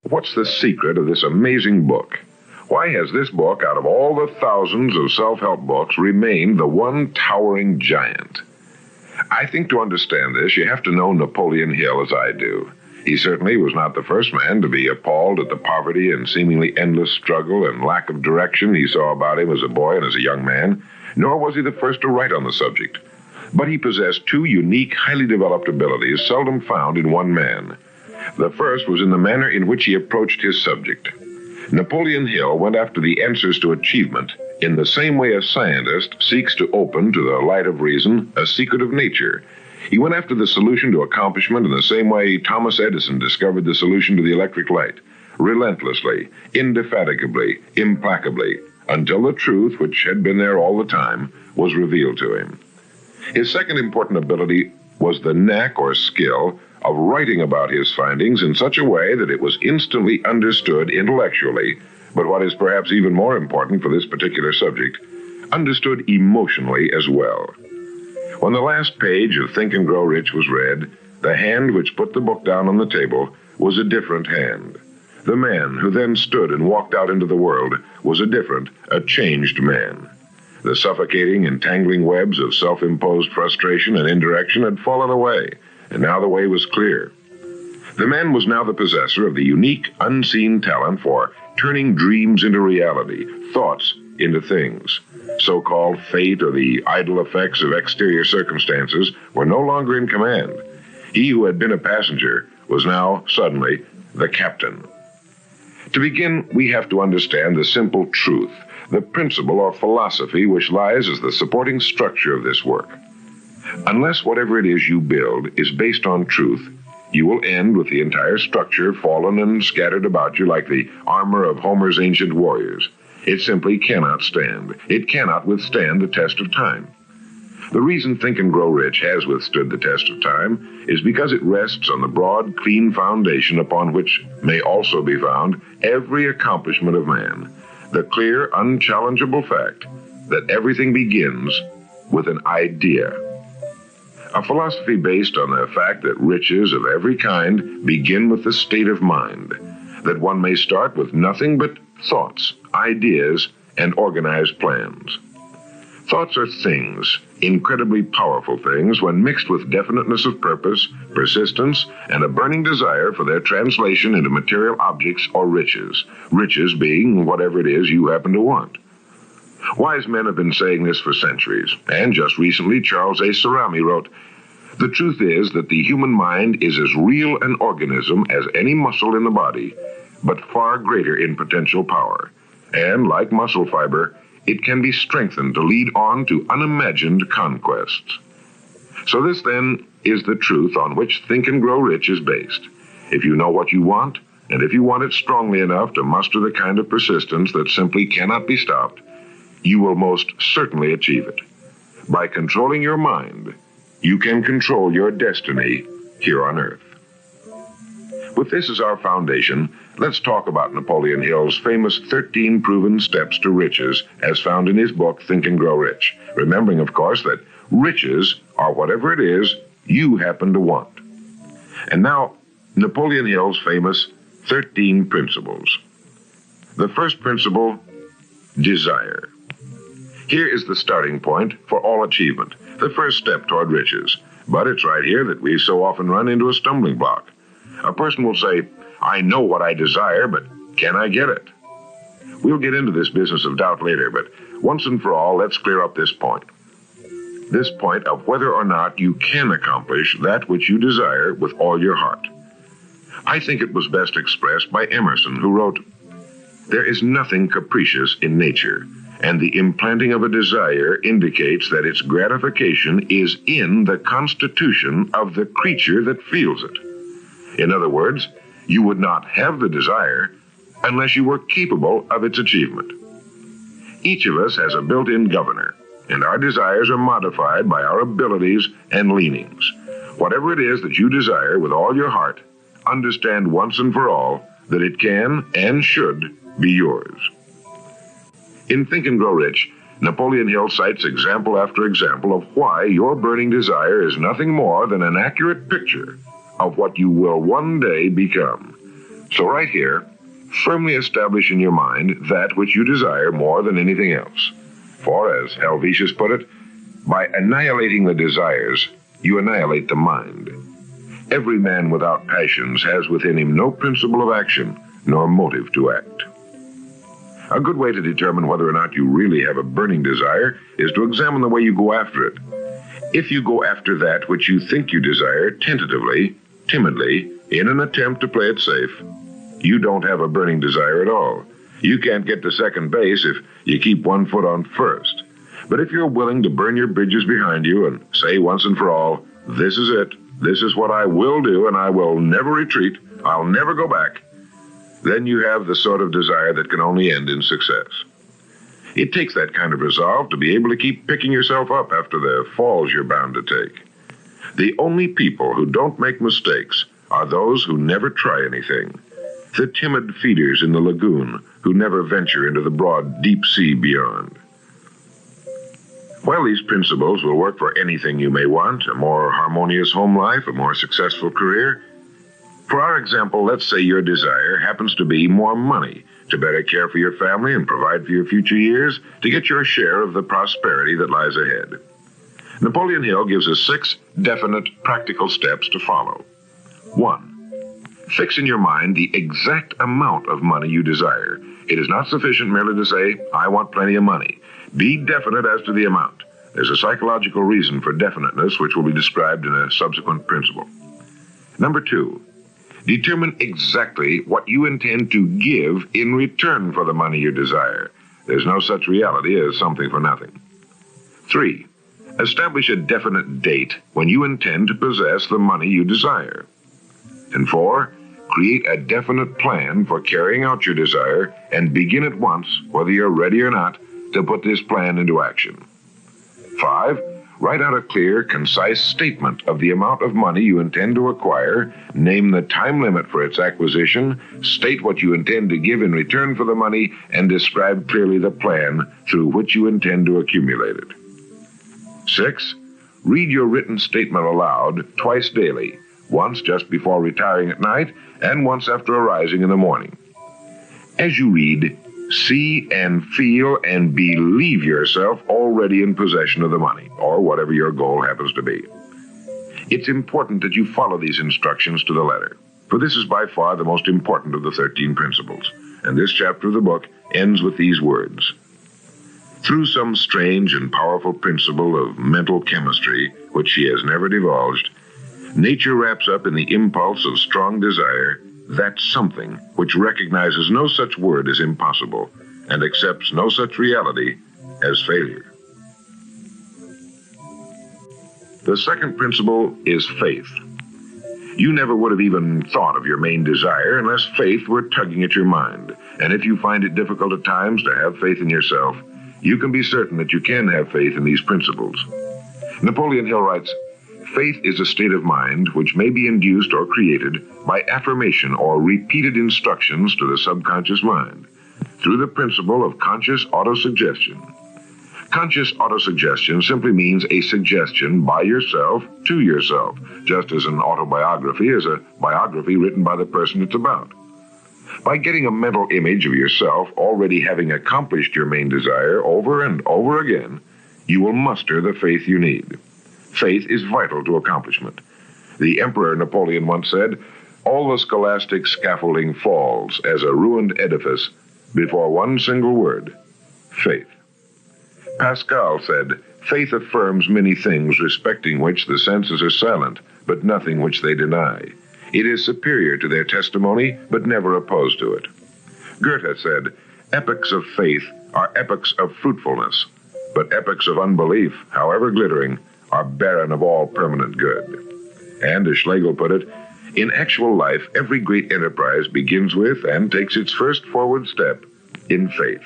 What's the secret of this amazing book? Why has this book, out of all the thousands of self-help books, remained the one towering giant? I think to understand this, you have to know Napoleon Hill as I do. He certainly was not the first man to be appalled at the poverty and seemingly endless struggle and lack of direction he saw about him as a boy and as a young man, nor was he the first to write on the subject. But he possessed two unique, highly developed abilities seldom found in one man. The first was in the manner in which he approached his subject. Napoleon Hill went after the answers to achievement in the same way a scientist seeks to open to the light of reason a secret of nature. He went after the solution to accomplishment in the same way Thomas Edison discovered the solution to the electric light, relentlessly, indefatigably, implacably, until the truth, which had been there all the time, was revealed to him. His second important ability was the knack or skill of writing about his findings in such a way that it was instantly understood intellectually, but what is perhaps even more important for this particular subject, understood emotionally as well. When the last page of Think and Grow Rich was read, the hand which put the book down on the table was a different hand. The man who then stood and walked out into the world was a changed man. The suffocating, entangling webs of self-imposed frustration and indirection had fallen away, and now the way was clear. The man was now the possessor of the unique, unseen talent for turning dreams into reality, thoughts into things. So-called fate or the idle effects of exterior circumstances were no longer in command. He who had been a passenger was now, suddenly, the captain. To begin, we have to understand the simple truth, the principle or philosophy which lies as the supporting structure of this work. Unless whatever it is you build is based on truth, you will end with the entire structure fallen and scattered about you like the armor of Homer's ancient warriors. It simply cannot stand. It cannot withstand the test of time. The reason Think and Grow Rich has withstood the test of time is because it rests on the broad, clean foundation upon which may also be found every accomplishment of man, the clear, unchallengeable fact that everything begins with an idea. A philosophy based on the fact that riches of every kind begin with the state of mind, that one may start with nothing but thoughts, ideas, and organized plans. Thoughts are things, incredibly powerful things, when mixed with definiteness of purpose, persistence, and a burning desire for their translation into material objects or riches, riches being whatever it is you happen to want. Wise men have been saying this for centuries, and just recently Charles A. Cerami wrote, "The truth is that the human mind is as real an organism as any muscle in the body, but far greater in potential power, and like muscle fiber, it can be strengthened to lead on to unimagined conquests." So this, then, is the truth on which Think and Grow Rich is based. If you know what you want, and if you want it strongly enough to muster the kind of persistence that simply cannot be stopped, you will most certainly achieve it. By controlling your mind, you can control your destiny here on Earth. With this as our foundation, let's talk about Napoleon Hill's famous 13 proven steps to riches as found in his book, Think and Grow Rich, remembering, of course, that riches are whatever it is you happen to want. And now, Napoleon Hill's famous 13 principles. The first principle, desire. Here is the starting point for all achievement, the first step toward riches. But it's right here that we so often run into a stumbling block. A person will say, "I know what I desire, but can I get it?" We'll get into this business of doubt later, but once and for all, let's clear up this point. This point of whether or not you can accomplish that which you desire with all your heart. I think it was best expressed by Emerson, who wrote, "There is nothing capricious in nature, and the implanting of a desire indicates that its gratification is in the constitution of the creature that feels it." In other words, you would not have the desire unless you were capable of its achievement. Each of us has a built-in governor, and our desires are modified by our abilities and leanings. Whatever it is that you desire with all your heart, understand once and for all that it can and should be yours. In Think and Grow Rich, Napoleon Hill cites example after example of why your burning desire is nothing more than an accurate picture of what you will one day become. So right here, firmly establish in your mind that which you desire more than anything else. For, as Helvetius put it, by annihilating the desires, you annihilate the mind. Every man without passions has within him no principle of action, nor motive to act. A good way to determine whether or not you really have a burning desire is to examine the way you go after it. If you go after that which you think you desire tentatively, timidly, in an attempt to play it safe, you don't have a burning desire at all. You can't get to second base if you keep one foot on first. But if you're willing to burn your bridges behind you and say once and for all, this is it, this is what I will do, and I will never retreat, I'll never go back, then you have the sort of desire that can only end in success. It takes that kind of resolve to be able to keep picking yourself up after the falls you're bound to take. The only people who don't make mistakes are those who never try anything. The timid feeders in the lagoon who never venture into the broad, deep sea beyond. While these principles will work for anything you may want, a more harmonious home life, a more successful career, for our example, let's say your desire happens to be more money, to better care for your family and provide for your future years, to get your share of the prosperity that lies ahead. Napoleon Hill gives us 6 definite, practical steps to follow. 1. Fix in your mind the exact amount of money you desire. It is not sufficient merely to say, I want plenty of money. Be definite as to the amount. There's a psychological reason for definiteness, which will be described in a subsequent principle. Number 2. Determine exactly what you intend to give in return for the money you desire. There's no such reality as something for nothing. 3. Establish a definite date when you intend to possess the money you desire. And 4. Create a definite plan for carrying out your desire and begin at once, whether you're ready or not, to put this plan into action. 5. Write out a clear, concise statement of the amount of money you intend to acquire, name the time limit for its acquisition, state what you intend to give in return for the money, and describe clearly the plan through which you intend to accumulate it. 6. Read your written statement aloud twice daily, once just before retiring at night and once after arising in the morning. As you read, see and feel and believe yourself already in possession of the money, or whatever your goal happens to be. It's important that you follow these instructions to the letter, for this is by far the most important of the 13 principles, and this chapter of the book ends with these words. Through some strange and powerful principle of mental chemistry, which she has never divulged, nature wraps up in the impulse of strong desire that something which recognizes no such word as impossible and accepts no such reality as failure. The second principle is faith. You never would have even thought of your main desire unless faith were tugging at your mind. And if you find it difficult at times to have faith in yourself, you can be certain that you can have faith in these principles. Napoleon Hill writes, faith is a state of mind which may be induced or created by affirmation or repeated instructions to the subconscious mind through the principle of conscious autosuggestion. Conscious autosuggestion simply means a suggestion by yourself to yourself, just as an autobiography is a biography written by the person it's about. By getting a mental image of yourself already having accomplished your main desire over and over again, you will muster the faith you need. Faith is vital to accomplishment. The Emperor Napoleon once said, all the scholastic scaffolding falls as a ruined edifice before one single word, faith. Pascal said, faith affirms many things respecting which the senses are silent, but nothing which they deny. It is superior to their testimony, but never opposed to it. Goethe said, epochs of faith are epochs of fruitfulness, but epochs of unbelief, however glittering, are barren of all permanent good. And as Schlegel put it, in actual life, every great enterprise begins with and takes its first forward step in faith.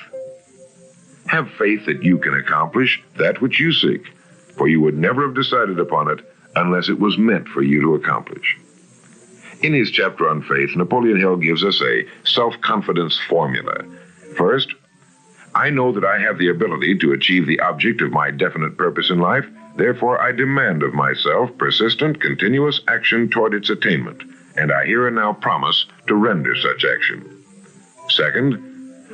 Have faith that you can accomplish that which you seek, for you would never have decided upon it unless it was meant for you to accomplish. In his chapter on faith, Napoleon Hill gives us a self-confidence formula. First, I know that I have the ability to achieve the object of my definite purpose in life. Therefore, I demand of myself persistent, continuous action toward its attainment, and I here and now promise to render such action. Second,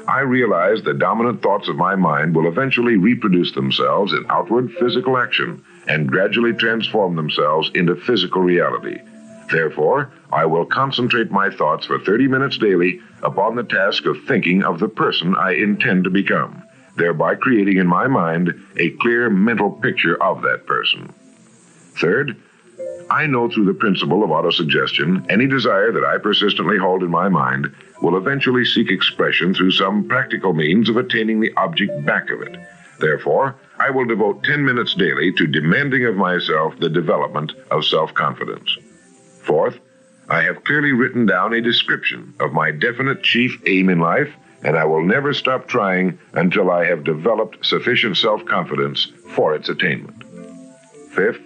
I realize the dominant thoughts of my mind will eventually reproduce themselves in outward physical action and gradually transform themselves into physical reality. Therefore, I will concentrate my thoughts for 30 minutes daily upon the task of thinking of the person I intend to become, thereby creating in my mind a clear mental picture of that person. Third, I know through the principle of autosuggestion, any desire that I persistently hold in my mind will eventually seek expression through some practical means of attaining the object back of it. Therefore, I will devote 10 minutes daily to demanding of myself the development of self-confidence. Fourth, I have clearly written down a description of my definite chief aim in life, and I will never stop trying until I have developed sufficient self-confidence for its attainment. Fifth,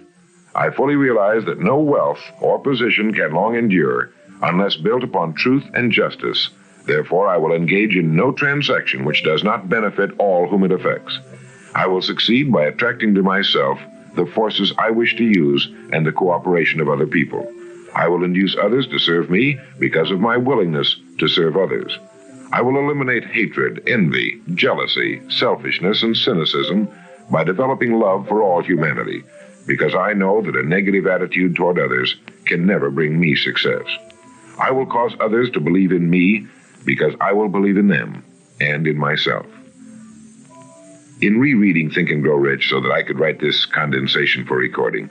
I fully realize that no wealth or position can long endure unless built upon truth and justice. Therefore, I will engage in no transaction which does not benefit all whom it affects. I will succeed by attracting to myself the forces I wish to use and the cooperation of other people. I will induce others to serve me because of my willingness to serve others. I will eliminate hatred, envy, jealousy, selfishness, and cynicism by developing love for all humanity, because I know that a negative attitude toward others can never bring me success. I will cause others to believe in me because I will believe in them and in myself. In rereading Think and Grow Rich so that I could write this condensation for recording,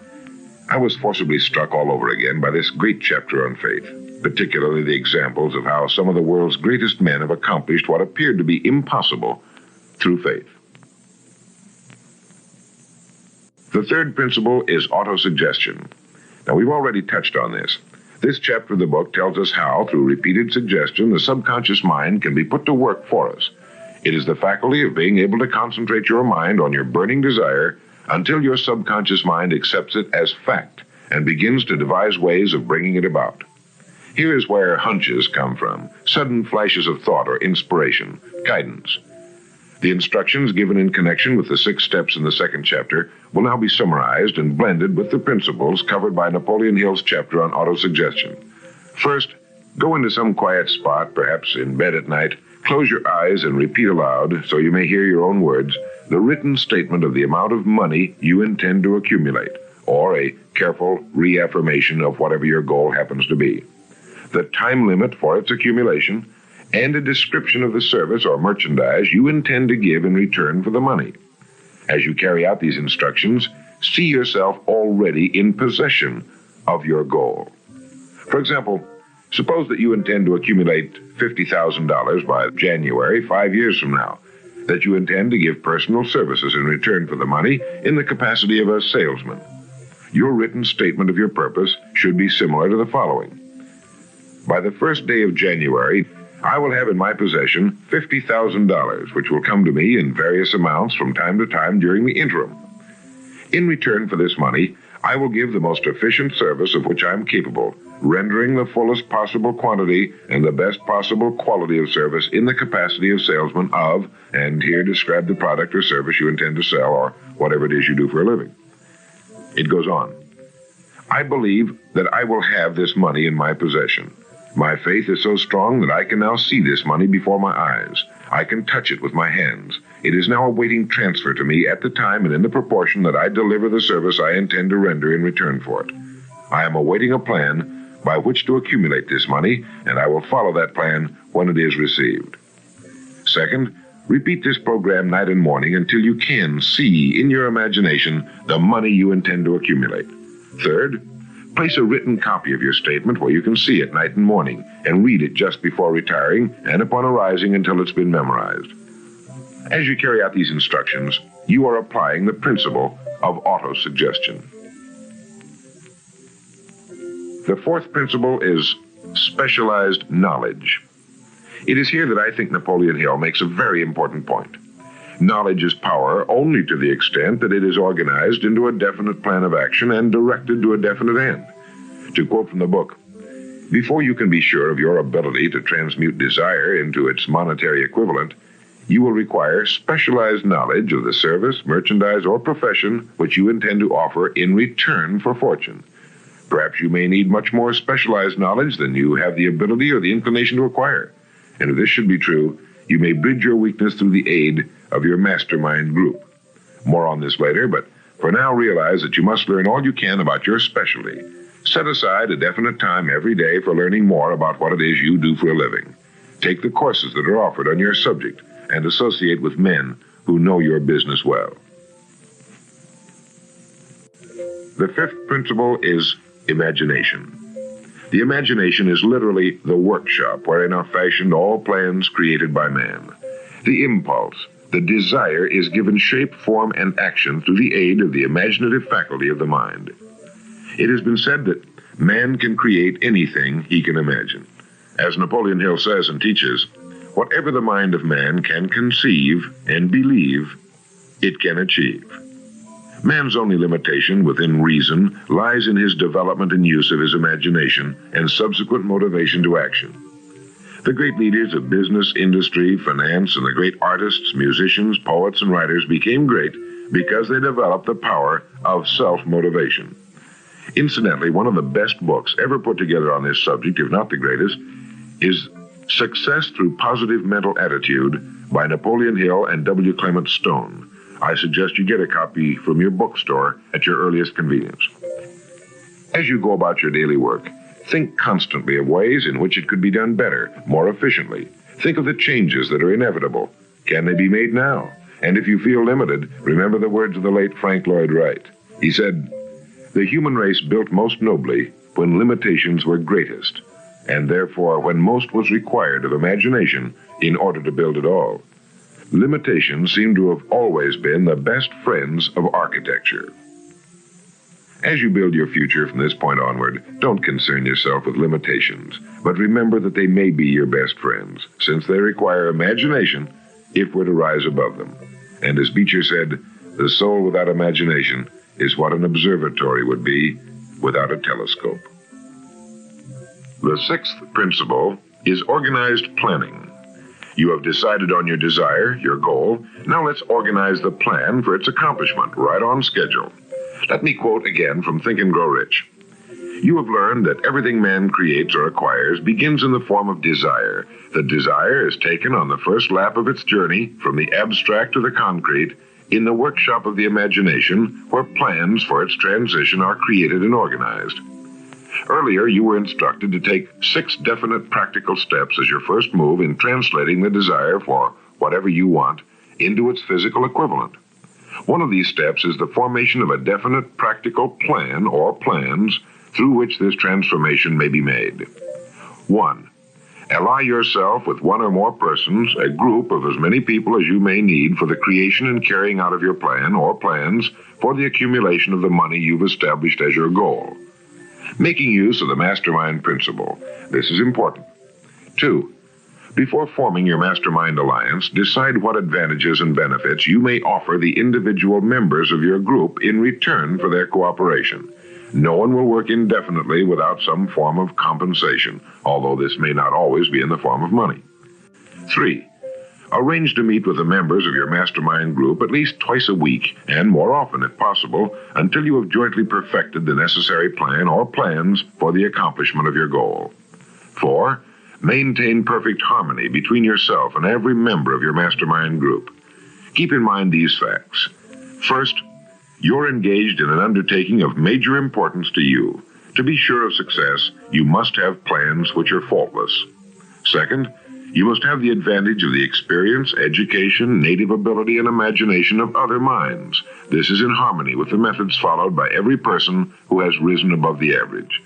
I was forcibly struck all over again by this great chapter on faith, particularly the examples of how some of the world's greatest men have accomplished what appeared to be impossible through faith. The third principle is autosuggestion. Now, we've already touched on this. This chapter of the book tells us how, through repeated suggestion, the subconscious mind can be put to work for us. It is the faculty of being able to concentrate your mind on your burning desire until your subconscious mind accepts it as fact and begins to devise ways of bringing it about. Here is where hunches come from, sudden flashes of thought or inspiration, guidance. The instructions given in connection with the 6 steps in the second chapter will now be summarized and blended with the principles covered by Napoleon Hill's chapter on autosuggestion. First, go into some quiet spot, perhaps in bed at night, close your eyes and repeat aloud, so you may hear your own words, the written statement of the amount of money you intend to accumulate, or a careful reaffirmation of whatever your goal happens to be, the time limit for its accumulation, and a description of the service or merchandise you intend to give in return for the money. As you carry out these instructions, see yourself already in possession of your goal. For example, suppose that you intend to accumulate $50,000 by January 5 years from now, that you intend to give personal services in return for the money in the capacity of a salesman. Your written statement of your purpose should be similar to the following. By the first day of January, I will have in my possession $50,000, which will come to me in various amounts from time to time during the interim. In return for this money, I will give the most efficient service of which I am capable, rendering the fullest possible quantity and the best possible quality of service in the capacity of salesman of, and here describe the product or service you intend to sell or whatever it is you do for a living. It goes on. I believe that I will have this money in my possession. My faith is so strong that I can now see this money before my eyes. I can touch it with my hands. It is now awaiting transfer to me at the time and in the proportion that I deliver the service I intend to render in return for it. I am awaiting a plan by which to accumulate this money, and I will follow that plan when it is received. Second, repeat this program night and morning until you can see in your imagination the money you intend to accumulate. Third, place a written copy of your statement where you can see it night and morning and read it just before retiring and upon arising until it's been memorized. As you carry out these instructions, you are applying the principle of autosuggestion. The fourth principle is specialized knowledge. It is here that I think Napoleon Hill makes a very important point. Knowledge is power only to the extent that it is organized into a definite plan of action and directed to a definite end. To quote from the book, before you can be sure of your ability to transmute desire into its monetary equivalent, you will require specialized knowledge of the service, merchandise, or profession which you intend to offer in return for fortune. Perhaps you may need much more specialized knowledge than you have the ability or the inclination to acquire. And if this should be true, you may bridge your weakness through the aid of your mastermind group. More on this later, but for now realize that you must learn all you can about your specialty. Set aside a definite time every day for learning more about what it is you do for a living. Take the courses that are offered on your subject and associate with men who know your business well. The fifth principle is imagination. The imagination is literally the workshop wherein are fashioned all plans created by man. The impulse, the desire is given shape, form, and action through the aid of the imaginative faculty of the mind. It has been said that man can create anything he can imagine. As Napoleon Hill says and teaches, whatever the mind of man can conceive and believe, it can achieve. Man's only limitation within reason lies in his development and use of his imagination and subsequent motivation to action. The great leaders of business, industry, finance, and the great artists, musicians, poets, and writers became great because they developed the power of self-motivation. Incidentally, one of the best books ever put together on this subject, if not the greatest, is Success Through Positive Mental Attitude by Napoleon Hill and W. Clement Stone. I suggest you get a copy from your bookstore at your earliest convenience. As you go about your daily work, think constantly of ways in which it could be done better, more efficiently. Think of the changes that are inevitable. Can they be made now? And if you feel limited, remember the words of the late Frank Lloyd Wright. He said, "The human race built most nobly when limitations were greatest, and therefore when most was required of imagination in order to build it all." Limitations seem to have always been the best friends of architecture. As you build your future from this point onward, don't concern yourself with limitations, but remember that they may be your best friends, since they require imagination if we're to rise above them. And as Beecher said, the soul without imagination is what an observatory would be without a telescope. The sixth principle is organized planning. You have decided on your desire, your goal. Now let's organize the plan for its accomplishment, right on schedule. Let me quote again from Think and Grow Rich. You have learned that everything man creates or acquires begins in the form of desire. The desire is taken on the first lap of its journey from the abstract to the concrete in the workshop of the imagination, where plans for its transition are created and organized. Earlier, you were instructed to take 6 definite practical steps as your first move in translating the desire for whatever you want into its physical equivalent. One of these steps is the formation of a definite practical plan or plans through which this transformation may be made. 1. Ally yourself with one or more persons, a group of as many people as you may need for the creation and carrying out of your plan or plans for the accumulation of the money you've established as your goal. Making use of the mastermind principle. This is important. 2. Before forming your mastermind alliance, decide what advantages and benefits you may offer the individual members of your group in return for their cooperation. No one will work indefinitely without some form of compensation, although this may not always be in the form of money. 3. Arrange to meet with the members of your mastermind group at least twice a week, and more often if possible, until you have jointly perfected the necessary plan or plans for the accomplishment of your goal. 4. Maintain perfect harmony between yourself and every member of your mastermind group. Keep in mind these facts. First, you're engaged in an undertaking of major importance to you. To be sure of success, you must have plans which are faultless. Second, you must have the advantage of the experience, education, native ability, and imagination of other minds. This is in harmony with the methods followed by every person who has risen above the average.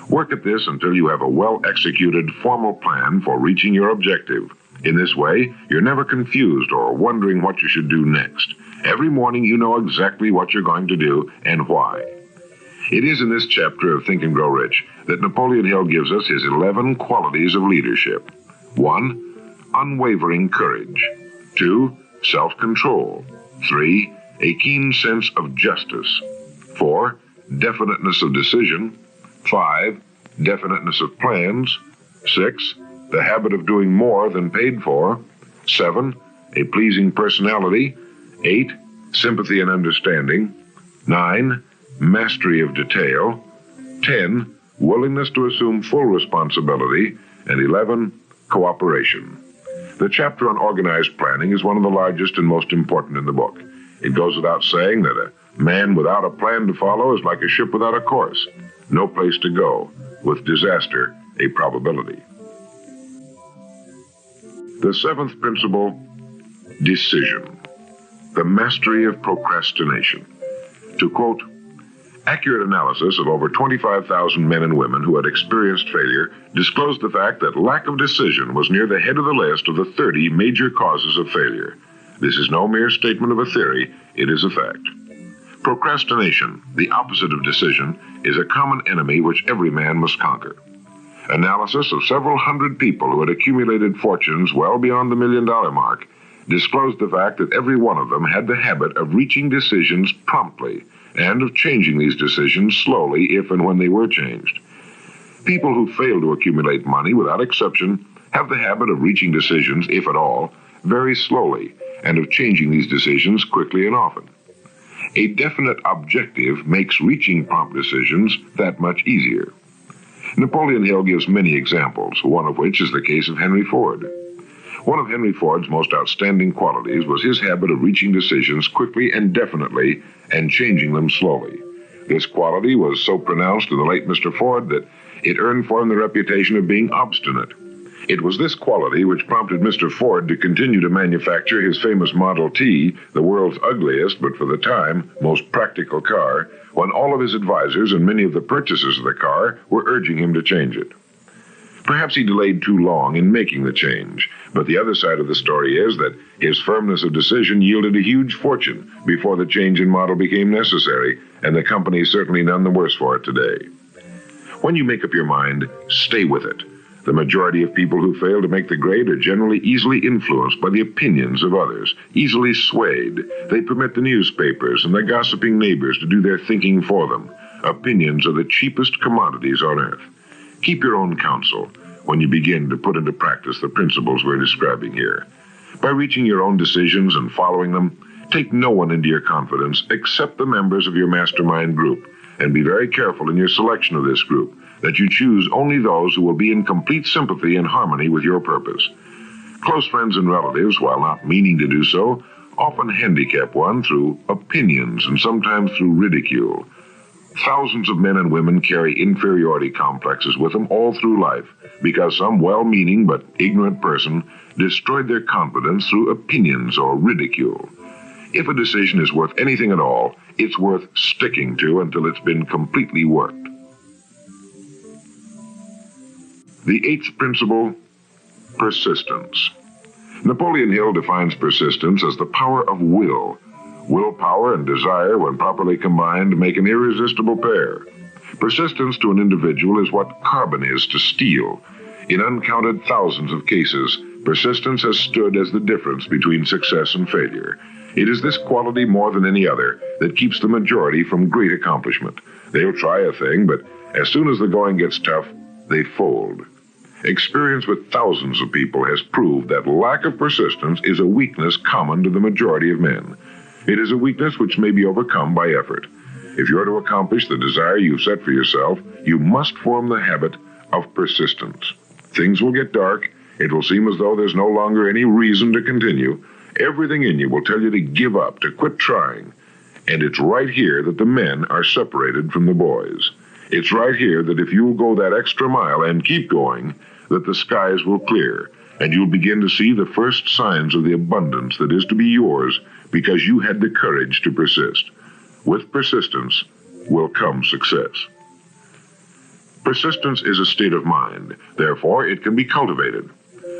Work at this until you have a well-executed, formal plan for reaching your objective. In this way, you're never confused or wondering what you should do next. Every morning you know exactly what you're going to do and why. It is in this chapter of Think and Grow Rich that Napoleon Hill gives us his 11 qualities of leadership. 1. Unwavering courage. 2. Self-control. 3. A keen sense of justice. 4. Definiteness of decision. 5. Definiteness of plans. 6. The habit of doing more than paid for. 7. A pleasing personality. 8. Sympathy and understanding. 9. Mastery of detail. 10, willingness to assume full responsibility, and 11, cooperation. The chapter on organized planning is one of the largest and most important in the book. It goes without saying that a man without a plan to follow is like a ship without a course. No place to go, with disaster a probability. The seventh principle, decision. The mastery of procrastination. To quote, accurate analysis of over 25,000 men and women who had experienced failure disclosed the fact that lack of decision was near the head of the list of the 30 major causes of failure. This is no mere statement of a theory, it is a fact. Procrastination, the opposite of decision, is a common enemy which every man must conquer. Analysis of several hundred people who had accumulated fortunes well beyond the $1 million mark disclosed the fact that every one of them had the habit of reaching decisions promptly and of changing these decisions slowly if and when they were changed. People who fail to accumulate money, without exception, have the habit of reaching decisions, if at all, very slowly, and of changing these decisions quickly and often. A definite objective makes reaching prompt decisions that much easier. Napoleon Hill gives many examples, one of which is the case of Henry Ford. One of Henry Ford's most outstanding qualities was his habit of reaching decisions quickly and definitely and changing them slowly. This quality was so pronounced in the late Mr. Ford that it earned for him the reputation of being obstinate. It was this quality which prompted Mr. Ford to continue to manufacture his famous Model T, the world's ugliest but for the time most practical car, when all of his advisors and many of the purchasers of the car were urging him to change it. Perhaps he delayed too long in making the change, but the other side of the story is that his firmness of decision yielded a huge fortune before the change in model became necessary, and the company is certainly none the worse for it today. When you make up your mind, stay with it. The majority of people who fail to make the grade are generally easily influenced by the opinions of others, easily swayed. They permit the newspapers and the gossiping neighbors to do their thinking for them. Opinions are the cheapest commodities on earth. Keep your own counsel when you begin to put into practice the principles we're describing here. By reaching your own decisions and following them, take no one into your confidence except the members of your mastermind group, and be very careful in your selection of this group, that you choose only those who will be in complete sympathy and harmony with your purpose. Close friends and relatives, while not meaning to do so, often handicap one through opinions and sometimes through ridicule. Thousands of men and women carry inferiority complexes with them all through life because some well-meaning but ignorant person destroyed their confidence through opinions or ridicule. If a decision is worth anything at all, it's worth sticking to until it's been completely worked. The eighth principle, persistence. Napoleon Hill defines persistence as the power of will. Willpower and desire, when properly combined, make an irresistible pair. Persistence to an individual is what carbon is to steel. In uncounted thousands of cases, persistence has stood as the difference between success and failure. It is this quality more than any other that keeps the majority from great accomplishment. They'll try a thing, but as soon as the going gets tough, they fold. Experience with thousands of people has proved that lack of persistence is a weakness common to the majority of men. It is a weakness which may be overcome by effort. If you're to accomplish the desire you've set for yourself, you must form the habit of persistence. Things will get dark. It will seem as though there's no longer any reason to continue. Everything in you will tell you to give up, to quit trying. And it's right here that the men are separated from the boys. It's right here that if you'll go that extra mile and keep going, that the skies will clear, and you'll begin to see the first signs of the abundance that is to be yours because you had the courage to persist. With persistence will come success. Persistence is a state of mind. Therefore, it can be cultivated.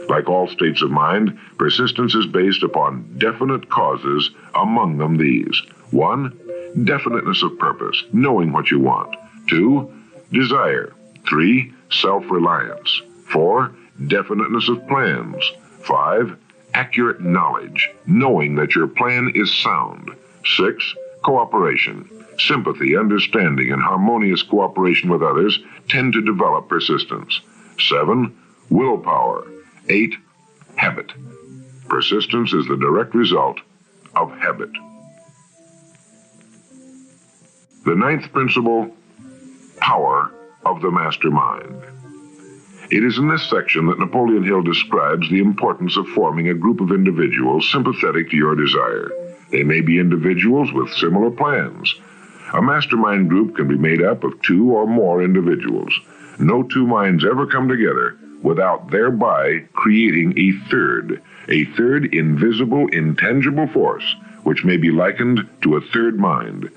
Like all states of mind, persistence is based upon definite causes, among them these. 1, definiteness of purpose, knowing what you want. 2, desire. 3, self-reliance. 4, definiteness of plans. 5, accurate knowledge, knowing that your plan is sound. 6, cooperation. Sympathy, understanding, and harmonious cooperation with others tend to develop persistence. 7, willpower. 8, habit. Persistence is the direct result of habit. The ninth principle, power of the mastermind. It is in this section that Napoleon Hill describes the importance of forming a group of individuals sympathetic to your desire. They may be individuals with similar plans. A mastermind group can be made up of 2 or more individuals. No 2 minds ever come together without thereby creating a third invisible, intangible force, which may be likened to a third mind.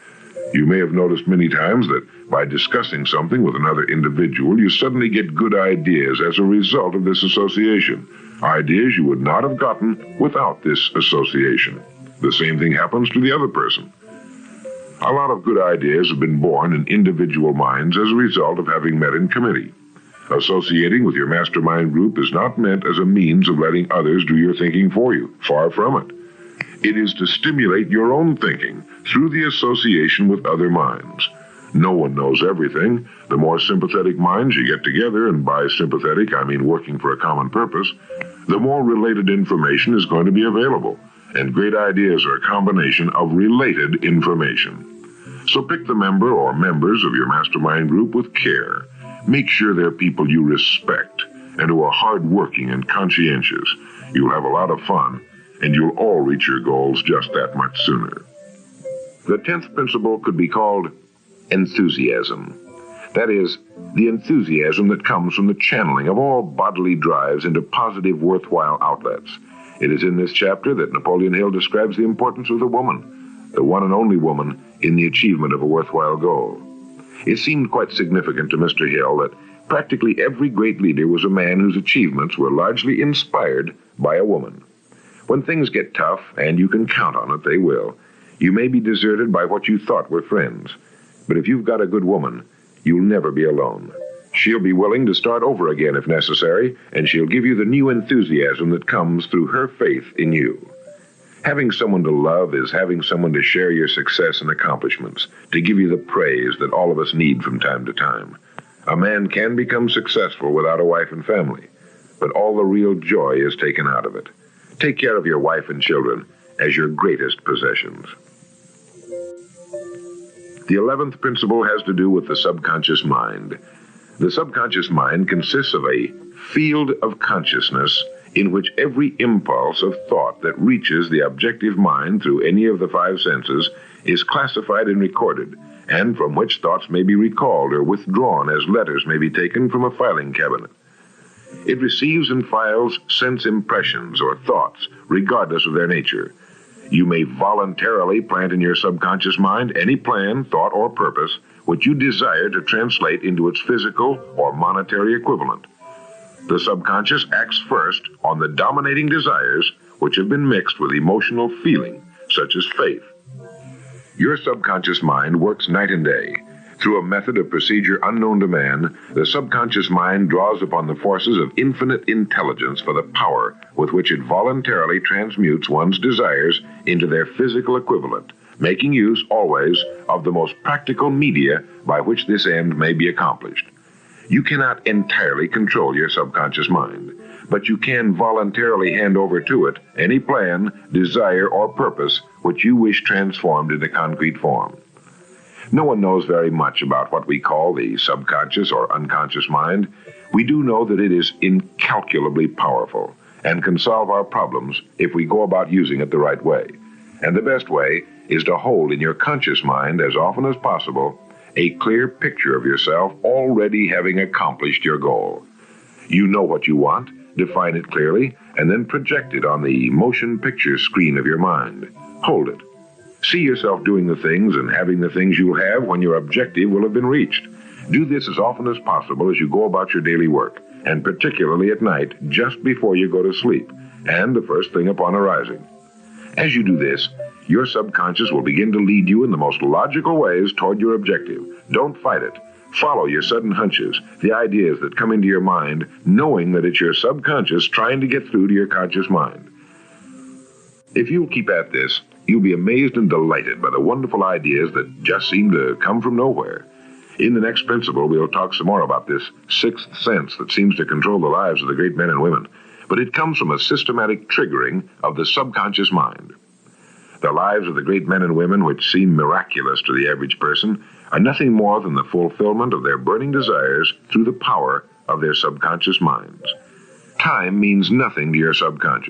You may have noticed many times that by discussing something with another individual, you suddenly get good ideas as a result of this association. Ideas you would not have gotten without this association. The same thing happens to the other person. A lot of good ideas have been born in individual minds as a result of having met in committee. Associating with your mastermind group is not meant as a means of letting others do your thinking for you. Far from it. It is to stimulate your own thinking through the association with other minds. No one knows everything. The more sympathetic minds you get together, and by sympathetic I mean working for a common purpose, the more related information is going to be available. And great ideas are a combination of related information. So pick the member or members of your mastermind group with care. Make sure they're people you respect and who are hardworking and conscientious. You'll have a lot of fun, and you'll all reach your goals just that much sooner. The 10th principle could be called enthusiasm. That is, the enthusiasm that comes from the channeling of all bodily drives into positive, worthwhile outlets. It is in this chapter that Napoleon Hill describes the importance of the woman, the one and only woman, in the achievement of a worthwhile goal. It seemed quite significant to Mr. Hill that practically every great leader was a man whose achievements were largely inspired by a woman. When things get tough, and you can count on it, they will, you may be deserted by what you thought were friends. But if you've got a good woman, you'll never be alone. She'll be willing to start over again if necessary, and she'll give you the new enthusiasm that comes through her faith in you. Having someone to love is having someone to share your success and accomplishments, to give you the praise that all of us need from time to time. A man can become successful without a wife and family, but all the real joy is taken out of it. Take care of your wife and children as your greatest possessions. The 11th principle has to do with the subconscious mind. The subconscious mind consists of a field of consciousness in which every impulse of thought that reaches the objective mind through any of the 5 senses is classified and recorded, and from which thoughts may be recalled or withdrawn as letters may be taken from a filing cabinet. It receives and files sense impressions or thoughts, regardless of their nature. You may voluntarily plant in your subconscious mind any plan, thought, or purpose which you desire to translate into its physical or monetary equivalent. The subconscious acts first on the dominating desires which have been mixed with emotional feeling, such as faith. Your subconscious mind works night and day. Through a method of procedure unknown to man, the subconscious mind draws upon the forces of infinite intelligence for the power with which it voluntarily transmutes one's desires into their physical equivalent, making use always of the most practical media by which this end may be accomplished. You cannot entirely control your subconscious mind, but you can voluntarily hand over to it any plan, desire, or purpose which you wish transformed into concrete form. No one knows very much about what we call the subconscious or unconscious mind. We do know that it is incalculably powerful and can solve our problems if we go about using it the right way. And the best way is to hold in your conscious mind as often as possible a clear picture of yourself already having accomplished your goal. You know what you want, define it clearly, and then project it on the motion picture screen of your mind. Hold it. See yourself doing the things and having the things you'll have when your objective will have been reached. Do this as often as possible as you go about your daily work, and particularly at night, just before you go to sleep, and the first thing upon arising. As you do this, your subconscious will begin to lead you in the most logical ways toward your objective. Don't fight it. Follow your sudden hunches, the ideas that come into your mind, knowing that it's your subconscious trying to get through to your conscious mind. If you'll keep at this, you'll be amazed and delighted by the wonderful ideas that just seem to come from nowhere. In the next principle, we'll talk some more about this 6th sense that seems to control the lives of the great men and women, but it comes from a systematic triggering of the subconscious mind. The lives of the great men and women, which seem miraculous to the average person, are nothing more than the fulfillment of their burning desires through the power of their subconscious minds. Time means nothing to your subconscious.